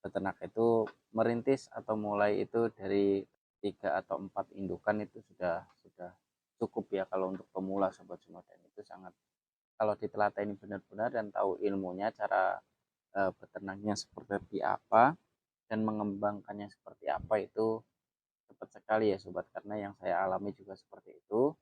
peternak itu merintis atau mulai itu dari 3 atau 4 indukan itu sudah cukup ya kalau untuk pemula sobat semua, dan itu sangat kalau ditelateni benar-benar dan tahu ilmunya cara beternaknya seperti apa dan mengembangkannya seperti apa itu cepat sekali ya sobat, karena yang saya alami juga seperti itu.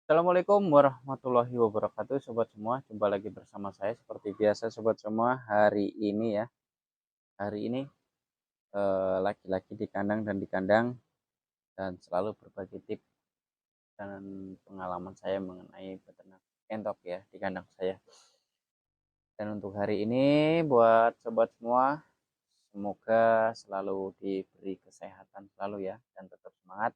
Assalamualaikum warahmatullahi wabarakatuh sobat semua, jumpa lagi bersama saya seperti biasa sobat semua. Hari ini laki-laki di kandang dan selalu berbagi tips dan pengalaman saya mengenai peternak entok ya di kandang saya. Dan untuk hari ini buat sobat semua, semoga selalu diberi kesehatan selalu ya, dan tetap semangat,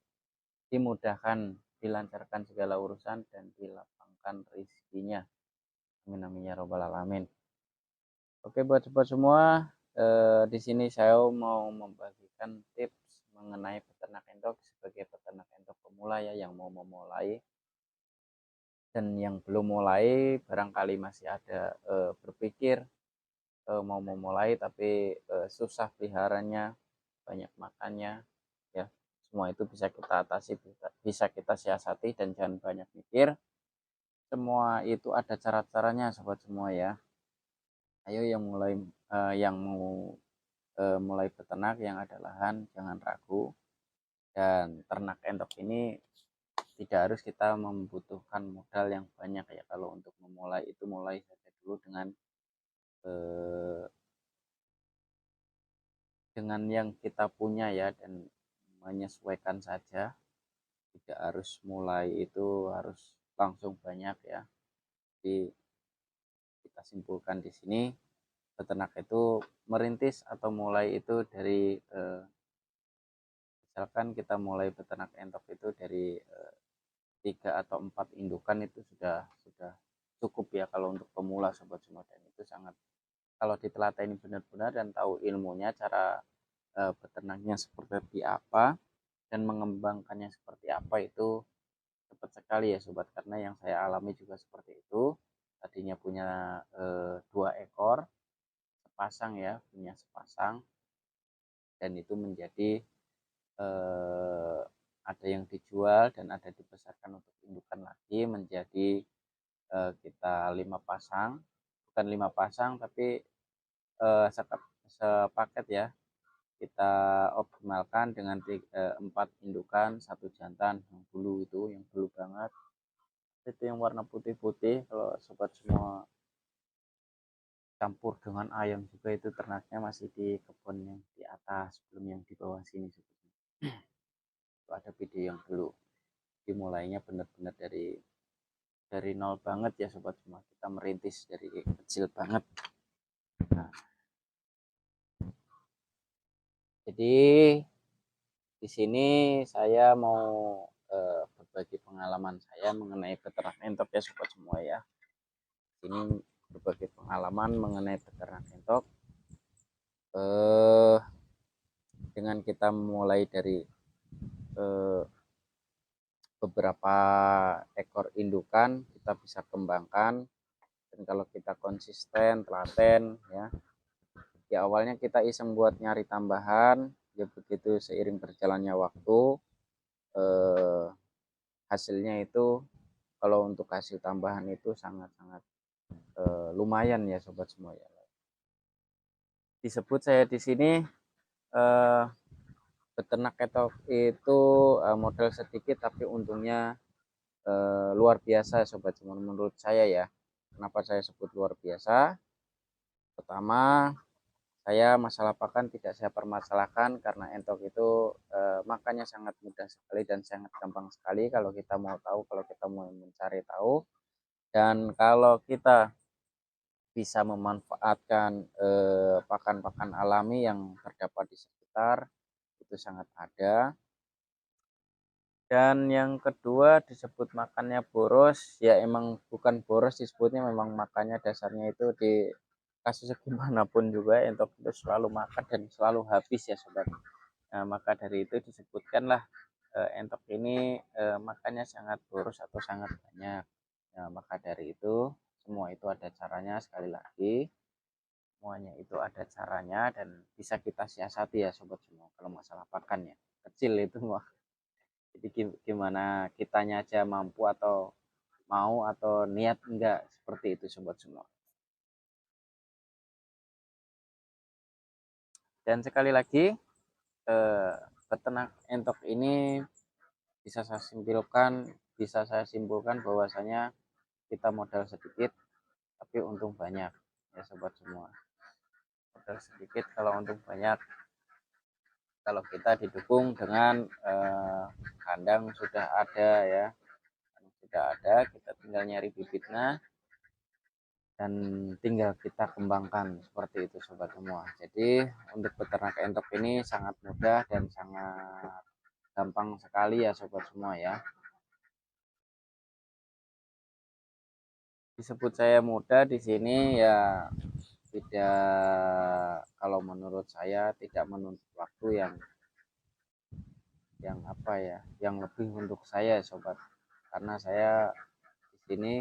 dimudahkan, dilancarkan segala urusan dan dilapangkan rezekinya. Amin amin ya robbal alamin. Oke buat sobat semua, di sini saya mau membagikan tips mengenai peternak entok sebagai peternak entok pemula ya, yang mau memulai dan yang belum mulai barangkali masih ada berpikir mau memulai tapi susah peliharanya, banyak makannya ya. Semua itu bisa kita atasi, bisa kita siasati, dan jangan banyak mikir. Semua itu ada cara-caranya sobat semua ya. Ayo yang mau mulai peternak yang ada lahan, jangan ragu. Dan ternak entok ini tidak harus kita membutuhkan modal yang banyak ya. Kalau untuk memulai itu mulai saja dulu eh, dengan yang kita punya ya, dan menyesuaikan saja. Tidak harus mulai itu harus langsung banyak ya. Jadi kita simpulkan di sini, peternak itu merintis atau mulai itu dari misalkan kita mulai peternak entok itu dari 3 atau 4 indukan itu sudah cukup ya kalau untuk pemula sobat semua, dan itu sangat kalau ditelateni benar-benar dan tahu ilmunya cara beternaknya seperti apa dan mengembangkannya seperti apa itu cepat sekali ya sobat, karena yang saya alami juga seperti itu. Tadinya punya 2 ekor sepasang ya, punya sepasang, dan itu menjadi eh, ada yang dijual dan ada dibesarkan untuk indukan lagi menjadi kita 5 pasang, bukan 5 pasang tapi sepaket ya, kita optimalkan dengan 4 indukan 1 jantan yang bulu banget itu, yang warna putih-putih. Kalau sobat semua campur dengan ayam juga, itu ternaknya masih di kebun yang di atas, belum yang di bawah sini sebetulnya. Itu ada video yang dulu dimulainya benar-benar dari nol banget ya sobat semua, kita merintis dari kecil banget. Nah, jadi di sini saya mau berbagi pengalaman saya mengenai peternak entok ya sobat semua ya. Ini berbagai pengalaman mengenai peternak entok dengan kita mulai dari beberapa ekor indukan kita bisa kembangkan, dan kalau kita konsisten telaten ya, di awalnya kita iseng buat nyari tambahan ya, begitu seiring berjalannya waktu hasilnya itu, kalau untuk hasil tambahan itu sangat-sangat lumayan ya sobat semua ya. Disebut saya di sini peternak ketok itu modal sedikit tapi untungnya luar biasa sobat semua menurut saya ya. Kenapa saya sebut luar biasa? Pertama, saya masalah pakan tidak saya permasalahkan, karena entok itu makannya sangat mudah sekali dan sangat gampang sekali kalau kita mau tahu, kalau kita mau mencari tahu, dan kalau kita bisa memanfaatkan pakan-pakan alami yang terdapat di sekitar, itu sangat ada. Dan yang kedua, disebut makannya boros, ya emang bukan boros disebutnya, memang makannya dasarnya itu kasusnya gimana pun juga entok itu selalu makan dan selalu habis ya sobat. Nah, maka dari itu disebutkanlah entok ini makannya sangat boros atau sangat banyak. Nah, maka dari itu semua itu ada caranya, sekali lagi semuanya itu ada caranya dan bisa kita siasati ya sobat semua. Kalau masalah pakan ya kecil itu mah. Jadi gimana kitanya aja mampu atau mau atau niat enggak, seperti itu sobat semua. Dan sekali lagi eh, peternak entok ini bisa saya simpulkan bahwasanya kita modal sedikit tapi untung banyak ya sobat semua. Modal sedikit kalau untung banyak, kalau kita didukung dengan kandang sudah ada ya, sudah ada, kita tinggal nyari bibitnya dan tinggal kita kembangkan, seperti itu sobat semua. Jadi untuk peternak entok ini sangat mudah dan sangat gampang sekali ya sobat semua ya. Disebut saya mudah di sini ya tidak, kalau menurut saya tidak menuntut waktu yang apa ya, yang lebih untuk saya sobat, karena saya di sini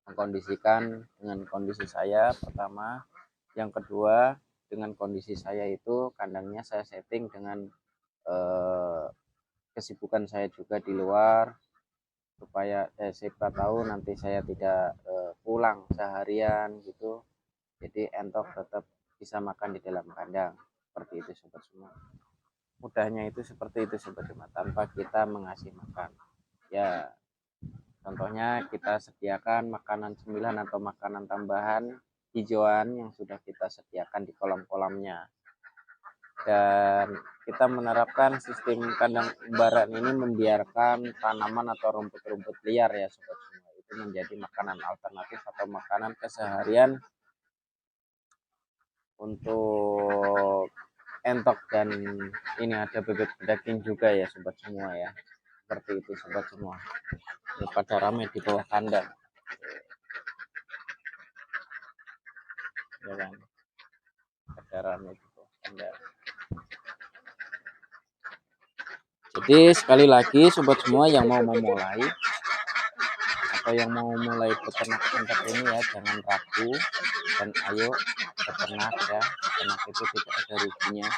mengkondisikan dengan kondisi saya pertama, yang kedua dengan kondisi saya itu kandangnya saya setting dengan eh, kesibukan saya juga di luar, supaya siapa tahu nanti saya tidak pulang seharian gitu, jadi entok tetap bisa makan di dalam kandang, seperti itu sobat semua. Mudahnya itu seperti itu sobat semua, tanpa kita mengasih makan ya. Contohnya kita sediakan makanan cemilan atau makanan tambahan hijauan yang sudah kita sediakan di kolam-kolamnya, dan kita menerapkan sistem kandang umbaran ini membiarkan tanaman atau rumput-rumput liar ya sobat semua itu menjadi makanan alternatif atau makanan keseharian untuk entok. Dan ini ada bebek daging juga ya sobat semua ya, seperti itu sobat semua. Ini pada rame di bawah kandang ya kan, pada rame di bawah kandang. Jadi sekali lagi sobat semua yang mau memulai atau yang mau mulai peternak entok ini ya, jangan ragu dan ayo peternak ya. Peternak itu tidak ada ruginya,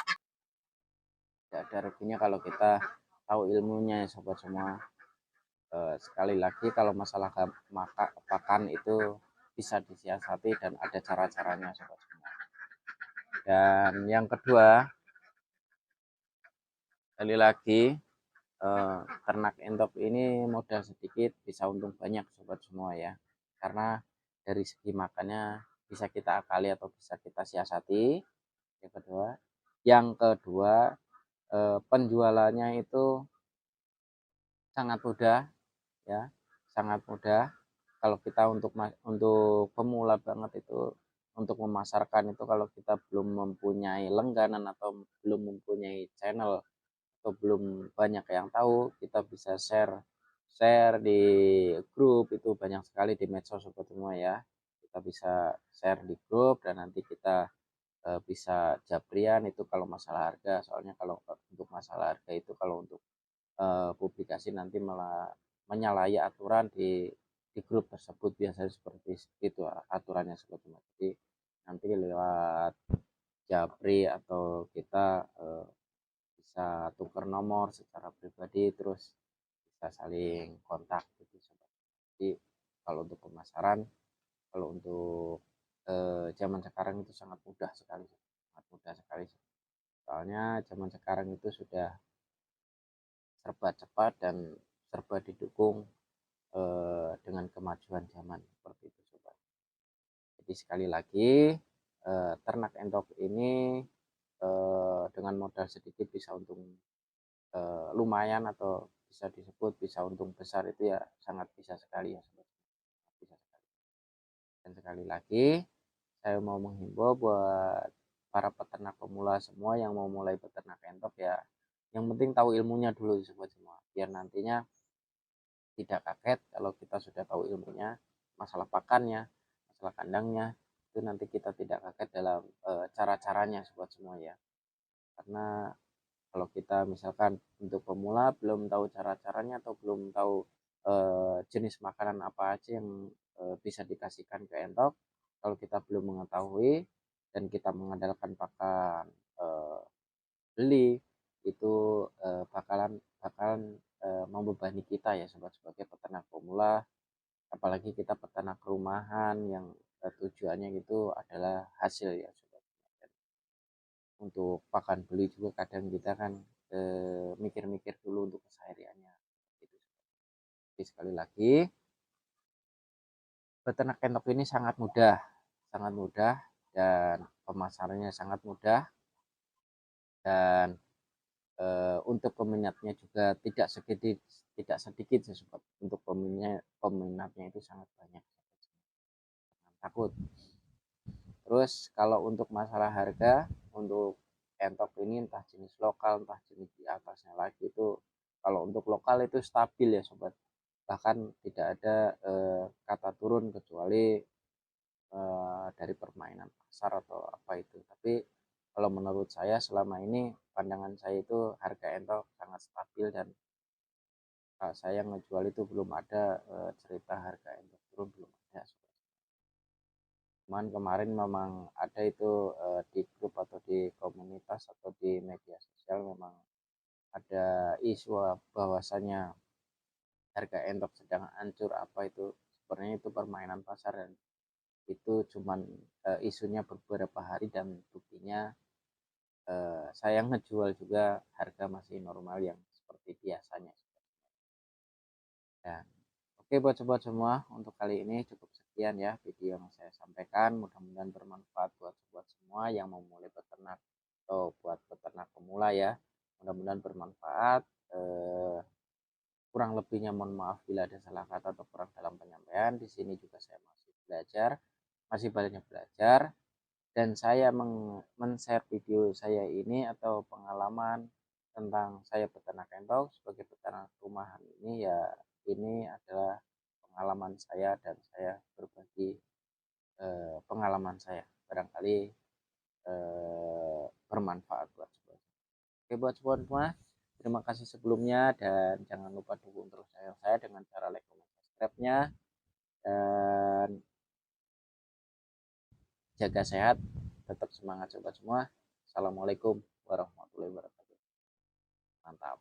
tidak ada ruginya kalau kita tahu ilmunya ya sobat semua. Sekali lagi kalau masalah pakan itu bisa disiasati dan ada cara-caranya sobat semua. Dan yang kedua, sekali lagi ternak entok ini modal sedikit bisa untung banyak sobat semua ya, karena dari segi makannya bisa kita akali atau bisa kita siasati. Yang kedua penjualannya itu sangat mudah ya, sangat mudah. Kalau kita untuk pemula banget itu, untuk memasarkan itu, kalau kita belum mempunyai langganan atau belum mempunyai channel atau belum banyak yang tahu, kita bisa share share di grup itu banyak sekali di medsos sobat semua ya. Kita bisa share di grup dan nanti kita bisa japrian itu kalau masalah harga. Soalnya kalau untuk masalah harga itu, kalau untuk publikasi nanti malah menyalahi aturan di grup tersebut, biasanya seperti itu aturannya sobat semua. Jadi nanti lewat japri atau kita bisa tukar nomor secara pribadi, terus bisa saling kontak gitu sobat. Jadi kalau untuk pemasaran, kalau untuk zaman sekarang itu sangat mudah sekali, sangat mudah sekali. Soalnya zaman sekarang itu sudah serba cepat dan serba didukung dengan kemajuan zaman, seperti itu sobat. Jadi sekali lagi ternak entok ini dengan modal sedikit bisa untung lumayan, atau bisa disebut bisa untung besar, itu ya sangat bisa sekali ya sobat, bisa sekali. Dan sekali lagi saya mau menghimbau buat para peternak pemula semua yang mau mulai peternak entok ya, yang penting tahu ilmunya dulu sobat semua, biar nantinya tidak kaget kalau kita sudah tahu ilmunya, masalah pakannya, masalah kandangnya, itu nanti kita tidak kaget dalam cara-caranya sobat semua ya. Karena kalau kita misalkan untuk pemula belum tahu cara-caranya atau belum tahu jenis makanan apa aja yang bisa dikasihkan ke entok, kalau kita belum mengetahui dan kita mengandalkan pakan beli, itu bakalan bakalan membebani kita ya sobat sebagai peternak pemula, apalagi kita peternak rumahan yang tujuannya itu adalah hasil ya sobat. Untuk pakan beli juga kadang kita kan mikir-mikir dulu untuk kesehariannya gitu. Jadi sekali lagi, peternak entok ini sangat mudah dan pemasarannya sangat mudah, dan untuk peminatnya juga tidak sedikit sih sobat. Untuk peminatnya itu sangat banyak, jangan takut. Terus kalau untuk masalah harga, untuk entok ini entah jenis lokal entah jenis di atasnya lagi, itu kalau untuk lokal itu stabil ya sobat, bahkan tidak ada kata turun kecuali dari permainan pasar atau apa itu. Tapi kalau menurut saya selama ini pandangan saya itu harga entok sangat stabil, dan saya ngejual itu belum ada cerita harga entok turun, belum ada. Cuman kemarin memang ada itu di grup atau di komunitas atau di media sosial memang ada isu bahwasanya harga entok sedang hancur apa itu. Sebenarnya itu permainan pasar, dan itu cuman isunya beberapa hari, dan buktinya saya ngejual juga harga masih normal yang seperti biasanya. Dan oke buat sobat semua, untuk kali ini cukup sekian ya video yang saya sampaikan. Mudah-mudahan bermanfaat buat sobat semua yang mau mulai peternak atau buat peternak pemula ya. Mudah-mudahan bermanfaat. Kurang lebihnya mohon maaf bila ada salah kata atau kurang dalam penyampaian. Di sini juga saya masih belajar, masih banyak belajar, dan saya men-share video saya ini atau pengalaman tentang saya peternak entok sebagai peternak rumahan ini ya, ini adalah pengalaman saya dan saya berbagi pengalaman saya, barangkali bermanfaat buat semua. Oke buat semua, terima kasih sebelumnya, dan jangan lupa dukung terus channel saya dengan cara like, comment, subscribe-nya, dan jaga sehat, tetap semangat sobat semua. Assalamualaikum warahmatullahi wabarakatuh. Mantap.